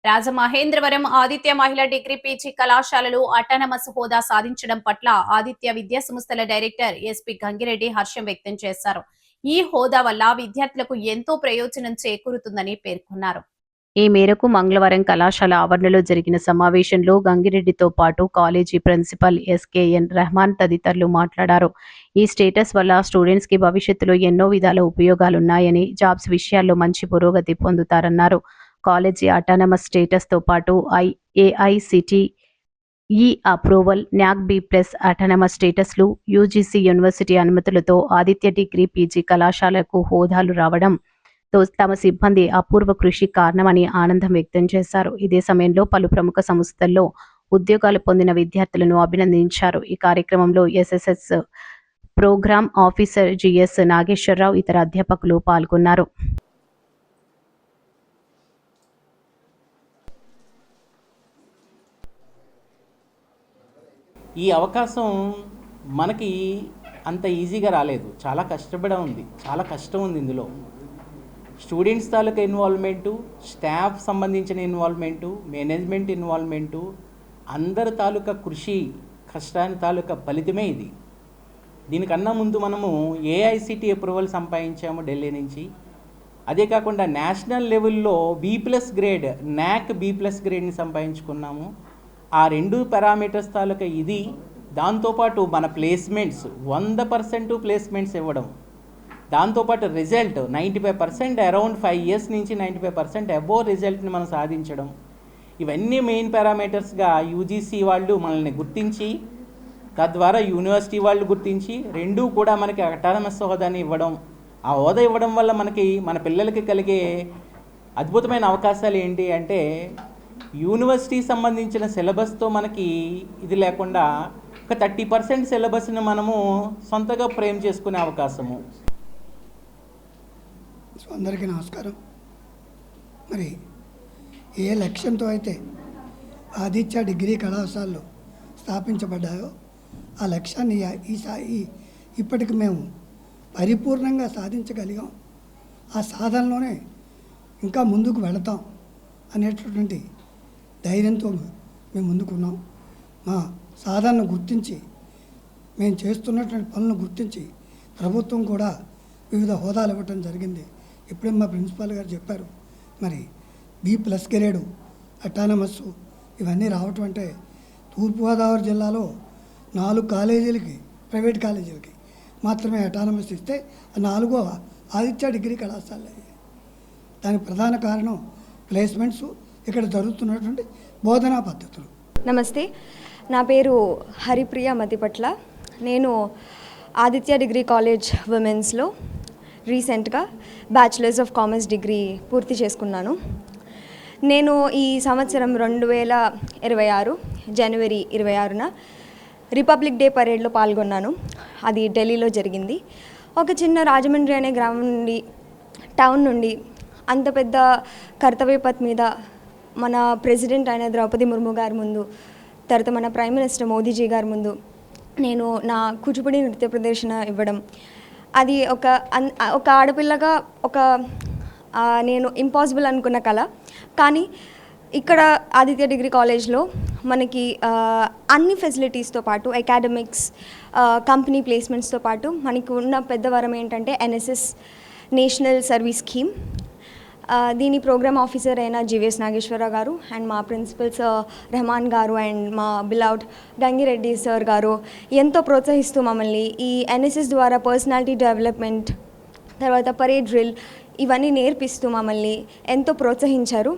రాజమహేంద్రవరం ఆదిత్య మహిళా degree PG కళాశాలలు autonomous హోదా సాధించడం పట్ల ఆదిత్య విద్యా సంస్థల డైరెక్టర్ ఎస్పీ గంగిరెడ్డి హర్షం వ్యక్తం చేశారు. ఈ హోదా వల్ల విద్యార్థులకు ఎంతో ప్రయోజనం చేకూరుతుందని పేర్కొన్నారు. ఈ మేరకు మంగళవారం కళాశాల ఆవరణలో జరిగిన సమావేశంలో గంగిరెడ్డితో పాటు కాలేజీ ప్రిన్సిపల్ ఎస్కేఎన్ రెహమాన్ తదితరులు మాట్లాడారు. ఈ స్టేటస్ వల్ల స్టూడెంట్స్ కి భవిష్యత్తులో ఎన్నో విధాల ఉపయోగాలున్నాయని, జాబ్స్ విషయాల్లో మంచి పురోగతి పొందుతారన్నారు. కాలేజీ అటానమస్ స్టేటస్తో పాటు AICTE approval, NAAC B plus autonomous స్టేటస్లు, యూజీసీ యూనివర్సిటీ అనుమతులతో ఆదిత్య డిగ్రీ పీజీ కళాశాలకు హోదాలు రావడం తమ సిబ్బంది అపూర్వ కృషి కారణమని ఆనందం వ్యక్తం చేశారు. ఇదే సమయంలో పలు ప్రముఖ సంస్థల్లో ఉద్యోగాలు పొందిన విద్యార్థులను అభినందించారు. ఈ కార్యక్రమంలో SSS programme officer GS Nageswararao, ఇతర అధ్యాపకులు పాల్గొన్నారు. ఈ అవకాశం మనకి అంత ఈజీగా రాలేదు. చాలా కష్టపడి ఉంది, చాలా కష్టం ఉంది ఇందులో. స్టూడెంట్స్ తాలూకా ఇన్వాల్వ్మెంటు, స్టాఫ్ సంబంధించిన ఇన్వాల్వ్మెంటు, మేనేజ్మెంట్ ఇన్వాల్వ్మెంటు, అందరి తాలూకా కృషి కష్టాన్ని తాలూకా ఫలితమే ఇది. దీనికన్నా ముందు మనము ఏఐసిటి అప్రూవల్ సంపాదించాము ఢిల్లీ నుంచి. అదే కాకుండా నేషనల్ లెవెల్లో B+ గ్రేడ్, న్యాక్ B+ గ్రేడ్ని సంపాదించుకున్నాము. ఆ 2 పారామీటర్స్ తాలూకా ఇది. దాంతోపాటు మన ప్లేస్మెంట్స్ 100% ప్లేస్మెంట్స్ ఇవ్వడం, దాంతోపాటు రిజల్ట్ 95%, అరౌండ్ 5 years నుంచి 95% అబోవ్ రిజల్ట్ని మనం సాధించడం, ఇవన్నీ మెయిన్ పారామీటర్స్గా యూజీసీ వాళ్ళు మనల్ని గుర్తించి, తద్వారా యూనివర్సిటీ వాళ్ళు గుర్తించి, రెండూ కూడా మనకి అటానమస్ హోదాని ఇవ్వడం. ఆ హోదా ఇవ్వడం వల్ల మనకి మన పిల్లలకి కలిగే అద్భుతమైన అవకాశాలు ఏంటి అంటే, యూనివర్సిటీ సంబంధించిన సిలబస్తో మనకి ఇది లేకుండా ఒక 30% సిలబస్ని మనము సొంతగా ఫ్రేమ్ చేసుకునే అవకాశము. అందరికీ నమస్కారం. మరి ఏ లక్ష్యంతో అయితే ఆదిత్య డిగ్రీ కళాశాలలు స్థాపించబడ్డాయో ఆ లక్ష్యాన్ని ఇప్పటికి మేము పరిపూర్ణంగా సాధించగలిగాం. ఆ సాధనలోనే ఇంకా ముందుకు వెళతాం అనేటటువంటి ధైర్యంతో మేము ముందుకున్నాం. మా సాధనను గుర్తించి, మేము చేస్తున్నటువంటి పనులను గుర్తించి ప్రభుత్వం కూడా వివిధ హోదాలు ఇవ్వటం జరిగింది. ఇప్పుడే మా ప్రిన్సిపాల్ గారు చెప్పారు. మరి B+ గ్రేడు, అటానమస్ ఇవన్నీ రావటం అంటే తూర్పుగోదావరి జిల్లాలో 4 కాలేజీలకి, ప్రైవేట్ కాలేజీలకి మాత్రమే అటానమస్ ఇస్తే 4వ ఆదిత్య డిగ్రీ కళాశాల. దానికి ప్రధాన కారణం ప్లేస్మెంట్స్, ఇక్కడ జరుగుతున్నటువంటి బోధనా పద్ధతులు. నమస్తే, నా పేరు హరిప్రియ మతిపట్ల. నేను ఆదిత్య డిగ్రీ కాలేజ్ ఉమెన్స్లో రీసెంట్గా బ్యాచిలర్స్ ఆఫ్ కామర్స్ డిగ్రీ పూర్తి చేసుకున్నాను. నేను ఈ సంవత్సరం 2026 జనవరి 26న రిపబ్లిక్ డే పరేడ్లో పాల్గొన్నాను. అది ఢిల్లీలో జరిగింది. ఒక చిన్న రాజమండ్రి అనే గ్రామం నుండి, టౌన్ నుండి అంత పెద్ద కర్తవ్య పథ్ మీద మన ప్రెసిడెంట్ అయిన ద్రౌపది ముర్ము గారి ముందు, తర్వాత మన ప్రైమ్ మినిస్టర్ మోదీజీ గారి ముందు నేను నా కూచిపూడి నృత్య ప్రదర్శన ఇవ్వడం, అది ఒక ఆడపిల్లగా నేను ఇంపాసిబుల్ అనుకున్న కళ. కానీ ఇక్కడ ఆదిత్య డిగ్రీ కాలేజ్లో మనకి అన్ని ఫెసిలిటీస్తో పాటు అకాడమిక్స్, కంపెనీ ప్లేస్మెంట్స్తో పాటు మనకి ఉన్న పెద్ద వరం ఏంటంటే NSS నేషనల్ సర్వీస్ స్కీమ్. దీని ప్రోగ్రామ్ ఆఫీసర్ అయిన జివిఎస్ నాగేశ్వరరావు గారు అండ్ మా ప్రిన్సిపల్స్ రెహమాన్ గారు అండ్ మా బిలౌడ్ గంగిరెడ్డి సార్ గారు ఎంతో ప్రోత్సహిస్తూ మమ్మల్ని ఈ NSS ద్వారా పర్సనాలిటీ డెవలప్మెంట్, తర్వాత పరేడ్ డ్రిల్ ఇవన్నీ నేర్పిస్తూ మమ్మల్ని ఎంతో ప్రోత్సహించారు.